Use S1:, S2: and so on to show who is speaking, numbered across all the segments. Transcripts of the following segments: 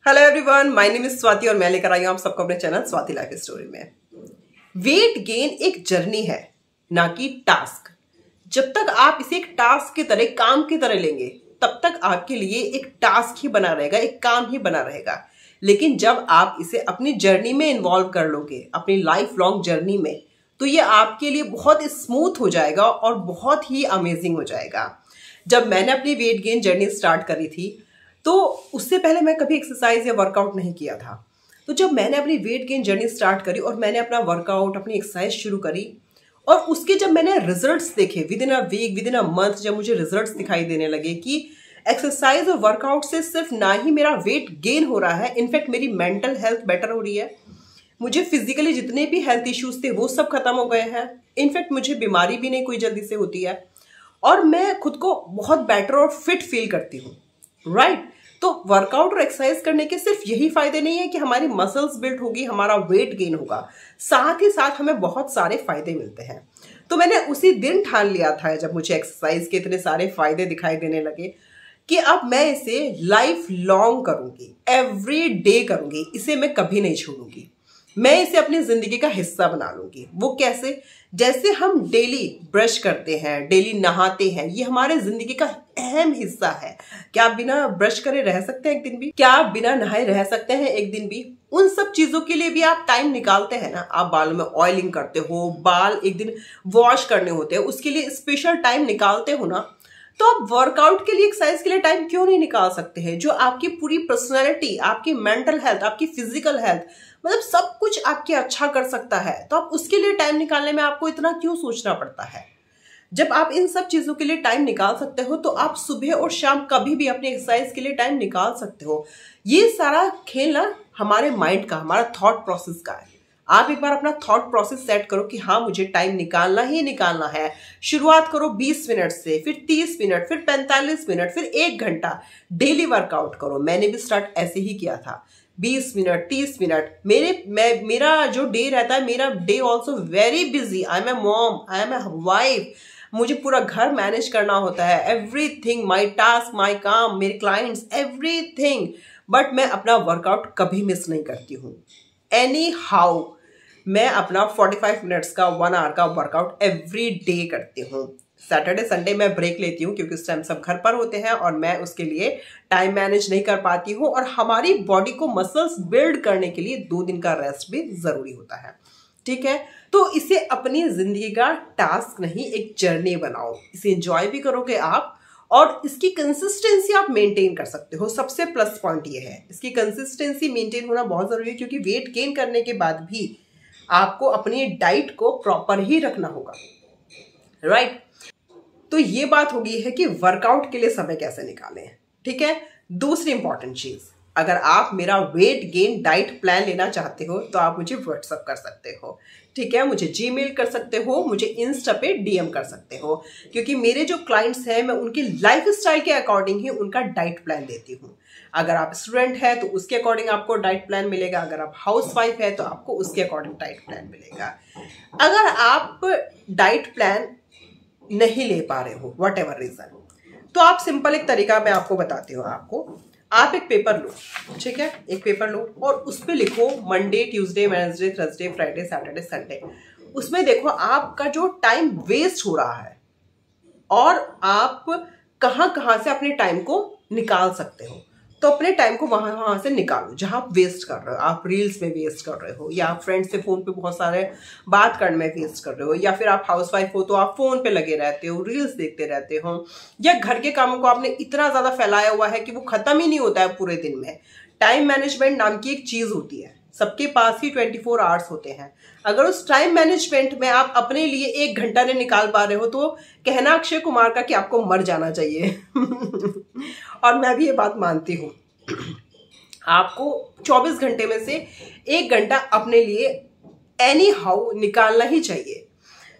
S1: Hello everyone, my name is Swati और मैं लेकर आई हूं आप सबको अपने चैनल स्वाति लाइफ स्टोरी में। वेट गेन एक जर्नी है, ना कि टास्क। जब तक आप इसे एक टास्क की तरह, काम की तरह लेंगे, तब तक आपके लिए एक टास्क ही बना रहेगा, एक काम ही बना रहेगा। लेकिन जब आप इसे अपनी जर्नी में इन्वॉल्व कर लोगे, अपनी लाइफ लॉन्ग जर्नी में, तो ये आपके लिए बहुत स्मूथ हो जाएगा और बहुत ही अमेजिंग हो जाएगा। जब मैंने अपनी वेट गेन जर्नी स्टार्ट करी थी, तो उससे पहले मैं कभी एक्सरसाइज या वर्कआउट नहीं किया था। तो जब मैंने अपनी वेट गेन जर्नी स्टार्ट करी और मैंने अपना वर्कआउट, अपनी एक्सरसाइज शुरू करी, और उसके जब मैंने रिजल्ट्स देखे within a week, within a month, जब मुझे रिजल्ट्स दिखाई देने लगे कि एक्सरसाइज और वर्कआउट से सिर्फ ना ही मेरा वेट गेन हो रहा है, इनफैक्ट मेरी मेंटल हेल्थ बेटर हो रही है। मुझे फिजिकली जितने भी हेल्थ इश्यूज थे वो सब खत्म हो गए हैं। इनफैक्ट मुझे बीमारी भी नहीं कोई जल्दी से होती है और मैं खुद को बहुत बेटर और फिट फील करती हूँ। राइट? तो वर्कआउट और एक्सरसाइज करने के सिर्फ यही फायदे नहीं है कि हमारी मसल्स बिल्ड होगी, हमारा वेट गेन होगा, साथ ही साथ हमें बहुत सारे फायदे मिलते हैं। तो मैंने उसी दिन ठान लिया था, जब मुझे एक्सरसाइज के इतने सारे फायदे दिखाई देने लगे, कि अब मैं इसे लाइफ लॉन्ग करूंगी, एवरी डे करूंगी, इसे मैं कभी नहीं छोड़ूंगी। मैं इसे अपनी जिंदगी का हिस्सा बना लूंगी। वो कैसे? जैसे हम डेली ब्रश करते हैं, डेली नहाते हैं, ये हमारे जिंदगी का अहम हिस्सा है। क्या आप बिना ब्रश करे रह सकते हैं एक दिन भी? क्या आप बिना नहाए रह सकते हैं एक दिन भी? उन सब चीजों के लिए भी आप टाइम निकालते हैं ना। आप बालों में ऑयलिंग करते हो, बाल एक दिन वॉश करने होते हैं, उसके लिए स्पेशल टाइम निकालते हो ना। तो आप वर्कआउट के लिए, एक्सरसाइज के लिए टाइम क्यों नहीं निकाल सकते हैं? जो आपकी पूरी पर्सनैलिटी, आपकी मेंटल हेल्थ, आपकी फिजिकल हेल्थ, मतलब सब कुछ आपके अच्छा कर सकता है। तो आप उसके लिए टाइम निकालने में आपको इतना क्यों सोचना पड़ता है? जब आप इन सब चीजों के लिए टाइम निकाल सकते हो, तो आप सुबह और शाम कभी भी अपनी एक्सरसाइज के लिए टाइम निकाल सकते हो। ये सारा खेल ना हमारे माइंड का, हमारा थॉट प्रोसेस का है। आप एक बार अपना थॉट प्रोसेस सेट करो कि हाँ, मुझे टाइम निकालना ही निकालना है। शुरुआत करो 20 मिनट से, फिर 30 मिनट, फिर 45 मिनट, फिर 1 घंटा डेली वर्कआउट करो। मैंने भी स्टार्ट ऐसे ही किया था, 20 मिनट, 30 मिनट। मेरा जो डे रहता है, मेरा day also very busy. I am a mom, I am a wife. मुझे पूरा घर मैनेज करना होता है, एवरीथिंग, माई टास्क, माई काम, मेरे क्लाइंट्स, एवरीथिंग। बट मैं अपना वर्कआउट कभी मिस नहीं करती हूँ। एनी हाउ मैं अपना 45 मिनट्स का, 1 आवर का वर्कआउट एवरी डे करती हूँ। सैटरडे संडे मैं ब्रेक लेती हूँ क्योंकि उस टाइम सब घर पर होते हैं और मैं उसके लिए टाइम मैनेज नहीं कर पाती हूँ। और हमारी बॉडी को मसल्स बिल्ड करने के लिए 2 दिन का रेस्ट भी जरूरी होता है। ठीक है? तो इसे अपनी जिंदगी का टास्क नहीं, एक जर्नी बनाओ। इसे एंजॉय भी करोगे आप और इसकी कंसिस्टेंसी आप मेंटेन कर सकते हो। सबसे प्लस पॉइंट ये है, इसकी कंसिस्टेंसी मेंटेन होना बहुत जरूरी है, क्योंकि वेट गेन करने के बाद भी आपको अपनी डाइट को प्रॉपर ही रखना होगा। राइट? तो ये बात हो गई है कि वर्कआउट के लिए समय कैसे निकालें। ठीक है? दूसरी इंपॉर्टेंट चीज, अगर आप मेरा वेट गेन डाइट प्लान लेना चाहते हो तो आप मुझे व्हाट्सअप कर सकते हो। ठीक है? मुझे जीमेल कर सकते हो, मुझे इंस्टा पे डीएम कर सकते हो, क्योंकि मेरे जो क्लाइंट्स हैं, मैं उनकी लाइफ स्टाइल के अकॉर्डिंग ही उनका डाइट प्लान देती हूँ। अगर आप स्टूडेंट है तो उसके अकॉर्डिंग आपको डाइट प्लान मिलेगा, अगर आप हाउस वाइफ है तो आपको उसके अकॉर्डिंग डाइट प्लान मिलेगा। अगर आप डाइट प्लान नहीं ले पा रहे हो, वट एवर रीजन, तो आप सिंपल एक तरीका मैं आपको बताती हूँ। आप एक पेपर लो, ठीक है? एक पेपर लो और उस पर लिखो Monday, Tuesday, Wednesday, Thursday, Friday, Saturday, Sunday. उसमें देखो आपका जो टाइम वेस्ट हो रहा है और आप कहाँ कहाँ से अपने टाइम को निकाल सकते हो। तो अपने टाइम को वहां से निकालो जहां आप वेस्ट कर रहे हो। आप रील्स में वेस्ट कर रहे हो, या आप फ्रेंड्स से फोन पे बहुत सारे बात करने में वेस्ट कर रहे हो, या फिर आप हाउसवाइफ हो तो आप फोन पे लगे रहते हो, रील्स देखते रहते हो, या घर के कामों को आपने इतना ज्यादा फैलाया हुआ है कि वो खत्म ही नहीं होता है पूरे दिन में। टाइम मैनेजमेंट नाम की एक चीज होती है, सबके पास ही 24 आवर्स होते हैं। अगर उस टाइम मैनेजमेंट में आप अपने लिए 1 घंटा नहीं निकाल पा रहे हो, तो कहना अक्षय कुमार का कि आपको मर जाना चाहिए। और मैं भी ये बात मानती हूँ। आपको 24 घंटे में से 1 घंटा अपने लिए एनी हाउ निकालना ही चाहिए।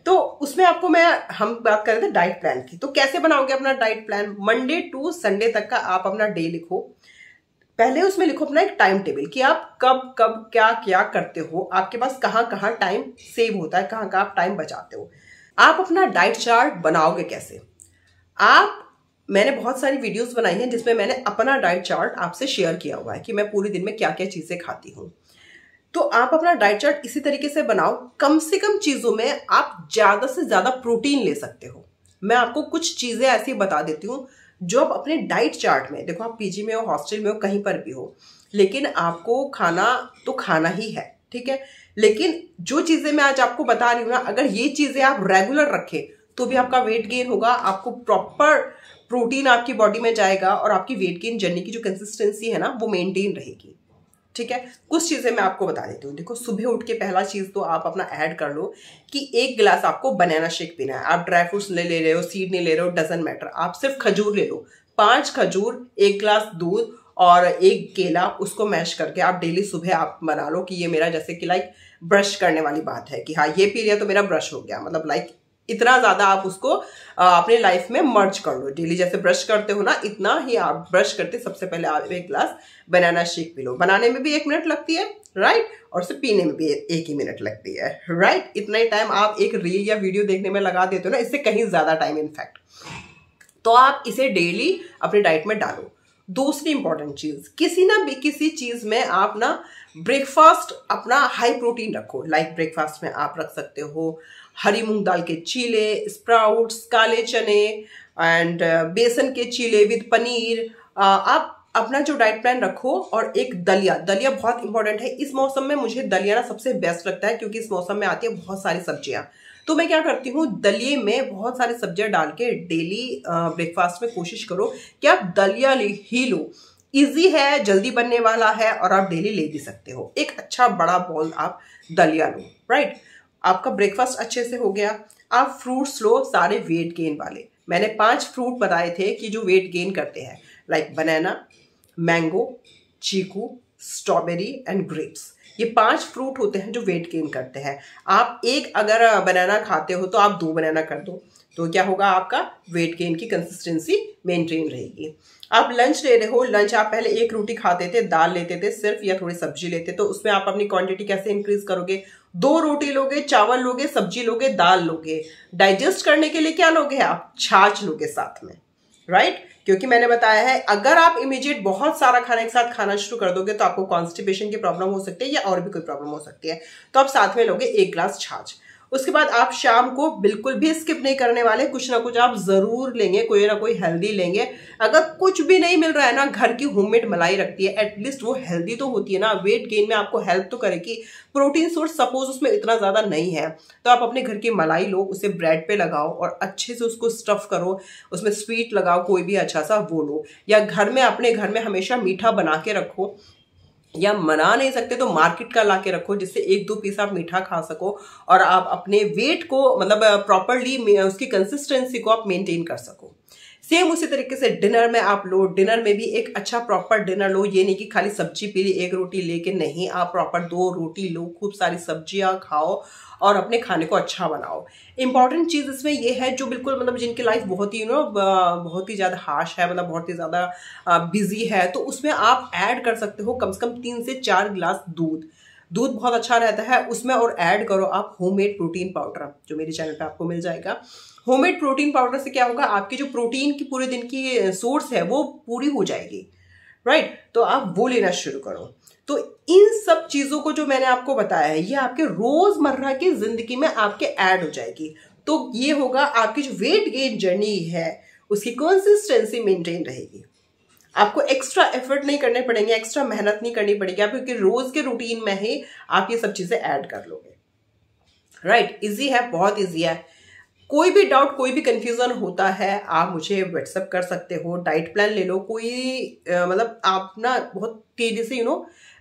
S1: तो उसमें आपको हम बात कर रहे थे डाइट प्लान की। तो कैसे बनाओगे अपना diet plan? Monday to Sunday तक का आप अपना डे लिखो। पहले उसमें लिखो अपना एक टाइम टेबल कि आप कब कब क्या क्या करते हो, आपके पास कहाँ कहाँ टाइम सेव होता है, कहाँ कहाँ आप टाइम बचाते हो। आप अपना डाइट चार्ट बनाओगे कैसे? आप मैंने बहुत सारी वीडियोस बनाई हैं जिसमें मैंने अपना डाइट चार्ट आपसे शेयर किया हुआ है कि मैं पूरे दिन में क्या क्या चीज़ें खाती हूँ। तो आप अपना डाइट चार्ट इसी तरीके से बनाओ, कम से कम चीज़ों में आप ज़्यादा से ज़्यादा प्रोटीन ले सकते हो। मैं आपको कुछ चीज़ें ऐसी बता देती हूँ जो आप अपने डाइट चार्ट में, देखो आप पीजी में हो, हॉस्टल में हो, कहीं पर भी हो, लेकिन आपको खाना तो खाना ही है, ठीक है। लेकिन जो चीज़ें मैं आज आपको बता रही हूँ ना, अगर ये चीज़ें आप रेगुलर रखें तो भी आपका वेट गेन होगा, आपको प्रॉपर प्रोटीन आपकी बॉडी में जाएगा और आपकी वेट गेन जर्नी की जो कंसिस्टेंसी है ना वो मेंटेन रहेगी, ठीक है। कुछ चीज़ें मैं आपको बता देती हूँ। देखो, सुबह उठ के पहला चीज़ तो आप अपना ऐड कर लो कि 1 गिलास आपको बनाना शेक पीना है। आप ड्राई फ्रूट्स ले रहे हो, सीड नहीं ले रहे हो, डजंट मैटर, आप सिर्फ खजूर ले लो। 5 खजूर, 1 गिलास दूध और 1 केला, उसको मैश करके आप डेली सुबह आप बना लो कि ये मेरा जैसे कि लाइक ब्रश करने वाली बात है कि हाँ ये पी लिया तो मेरा ब्रश हो गया, मतलब लाइक इतना ज़्यादा आप उसको अपने लाइफ में मर्ज कर लो। डेली जैसे ब्रश करते हो ना, इतना ही आप ब्रश करते सबसे पहले आप 1 गिलास बनाना शेक पी लो। बनाने में भी 1 मिनट लगती है, राइट, और उसे पीने में भी 1 ही मिनट लगती है, राइट। इतना ही टाइम आप एक रील या वीडियो देखने में लगा देते हो ना, इससे कहीं ज़्यादा टाइम इनफैक्ट। तो आप इसे डेली अपने डाइट में डालो। दूसरी इंपॉर्टेंट चीज़, किसी चीज़ में आप ना ब्रेकफास्ट अपना हाई प्रोटीन रखो। लाइक ब्रेकफास्ट में आप रख सकते हो हरी मूंग दाल के चीले, स्प्राउट्स, काले चने एंड बेसन के चीले विद पनीर। आप अपना जो डाइट प्लान रखो। और एक दलिया बहुत इंपॉर्टेंट है इस मौसम में। मुझे दलिया ना सबसे बेस्ट लगता है क्योंकि इस मौसम में आती है बहुत सारी सब्जियां। तो मैं क्या करती हूँ, दलिये में बहुत सारी सब्जियां डाल के डेली ब्रेकफास्ट में कोशिश करो कि आप दलिया ही लो। इजी है, जल्दी बनने वाला है और आप डेली ले भी सकते हो। एक अच्छा बड़ा बॉल आप दलिया लो, राइट। आपका ब्रेकफास्ट अच्छे से हो गया। आप फ्रूट्स लो सारे वेट गेन वाले। मैंने 5 फ्रूट बताए थे कि जो वेट गेन करते हैं, like banana, mango, chikoo, strawberry and grapes. ये 5 फ्रूट होते हैं जो वेट गेन करते हैं। आप एक अगर बनाना खाते हो तो आप 2 बनाना कर दो, तो क्या होगा, आपका वेट गेन की कंसिस्टेंसी मेंटेन रहेगी। आप लंच ले रहे हो, लंच आप पहले 1 रोटी खाते थे, दाल लेते थे सिर्फ या थोड़ी सब्जी लेते, तो उसमें आप अपनी क्वांटिटी कैसे इंक्रीज करोगे? 2 रोटी लोगे, चावल लोगे, सब्जी लोगे, दाल लोगे। डाइजेस्ट करने के लिए क्या लोगे आप? छाछ लोगे साथ में, राइट। क्योंकि मैंने बताया है अगर आप इमीडिएट बहुत सारा खाना एक साथ खाना शुरू कर दोगे तो आपको कॉन्स्टिपेशन की प्रॉब्लम हो सकती है या और भी कोई प्रॉब्लम हो सकती है। तो आप साथ में लोगे 1 गिलास छाछ। उसके बाद आप शाम को बिल्कुल भी स्किप नहीं करने वाले, कुछ ना कुछ आप जरूर लेंगे, कोई ना कोई हेल्दी लेंगे। अगर कुछ भी नहीं मिल रहा है ना, घर की होममेड मलाई रखती है, एटलीस्ट वो हेल्दी तो होती है ना, वेट गेन में आपको हेल्प तो करेगी। प्रोटीन सोर्स सपोज उसमें इतना ज्यादा नहीं है तो आप अपने घर की मलाई लो, उसे ब्रेड पे लगाओ और अच्छे से उसको स्टफ करो, उसमें स्वीट लगाओ, कोई भी अच्छा सा वो लो। या घर में अपने घर में हमेशा मीठा बना के रखो, या मना नहीं सकते तो मार्केट का ला के रखो, जिससे 1-2 पीस आप मीठा खा सको और आप अपने वेट को मतलब प्रॉपरली उसकी कंसिस्टेंसी को आप मेंटेन कर सको। सेम उसी तरीके से डिनर में आप लो, डिनर में भी एक अच्छा प्रॉपर डिनर लो। ये नहीं कि खाली सब्जी पी ली, 1 रोटी लेके, नहीं, आप प्रॉपर 2 रोटी लो, खूब सारी सब्जियां खाओ और अपने खाने को अच्छा बनाओ। इंपॉर्टेंट चीज इसमें ये है जो बिल्कुल मतलब जिनकी लाइफ बहुत ही बहुत ही ज्यादा हार्श है, मतलब बहुत ही ज्यादा बिजी है, तो उसमें आप ऐड कर सकते हो कम से कम 3 से 4 गिलास दूध बहुत अच्छा रहता है उसमें। और ऐड करो आप होममेड प्रोटीन पाउडर, जो मेरे चैनल पे आपको मिल जाएगा। होममेड प्रोटीन पाउडर से क्या होगा, आपकी जो प्रोटीन की पूरे दिन की सोर्स है वो पूरी हो जाएगी, राइट। तो आप वो लेना शुरू करो। तो इन सब चीजों को जो मैंने आपको बताया है ये आपके रोजमर्रा की जिंदगी में आपके ऐड हो जाएगी। तो ये होगा आपकी जो वेट गेन जर्नी है उसकी कंसिस्टेंसी मेंटेन रहेगी। आपको एक्स्ट्रा एफर्ट नहीं करने पड़ेंगे, एक्स्ट्रा मेहनत नहीं करनी पड़ेगी, आप क्योंकि रोज के रूटीन में ही आप ये सब चीजें ऐड कर लोगे, राइट। इजी है, बहुत इजी है। कोई भी डाउट, कोई भी कंफ्यूजन होता है आप मुझे व्हाट्सएप कर सकते हो। डाइट प्लान ले लो, कोई मतलब आप ना बहुत तेजी से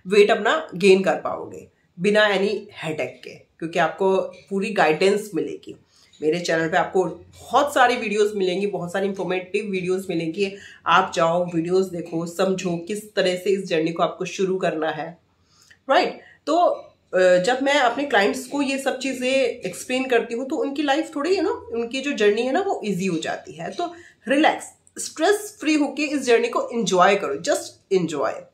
S1: वेट अपना गेन कर पाओगे बिना एनी हेडेक के, क्योंकि आपको पूरी गाइडेंस मिलेगी। मेरे चैनल पे आपको बहुत सारी वीडियोस मिलेंगी, बहुत सारी इंफॉर्मेटिव वीडियोस मिलेंगी। आप जाओ, वीडियोस देखो, समझो किस तरह से इस जर्नी को आपको शुरू करना है, राइट। तो जब मैं अपने क्लाइंट्स को ये सब चीज़ें एक्सप्लेन करती हूँ तो उनकी लाइफ थोड़ी उनकी जो जर्नी है ना वो इजी हो जाती है। तो रिलैक्स, स्ट्रेस फ्री होके इस जर्नी को एंजॉय करो, जस्ट एंजॉय।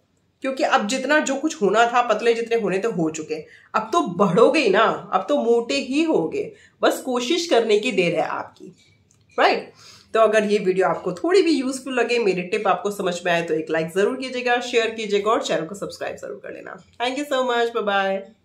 S1: क्योंकि अब जितना जो कुछ होना था, पतले जितने होने थे हो चुके, अब तो बढ़ोगे ही ना, अब तो मोटे ही होगे, बस कोशिश करने की देर है आपकी, राइट। तो अगर ये वीडियो आपको थोड़ी भी यूजफुल लगे, मेरी टिप आपको समझ में आए, तो एक लाइक जरूर कीजिएगा, शेयर कीजिएगा और चैनल को सब्सक्राइब जरूर कर लेना। Thank you so much, bye bye.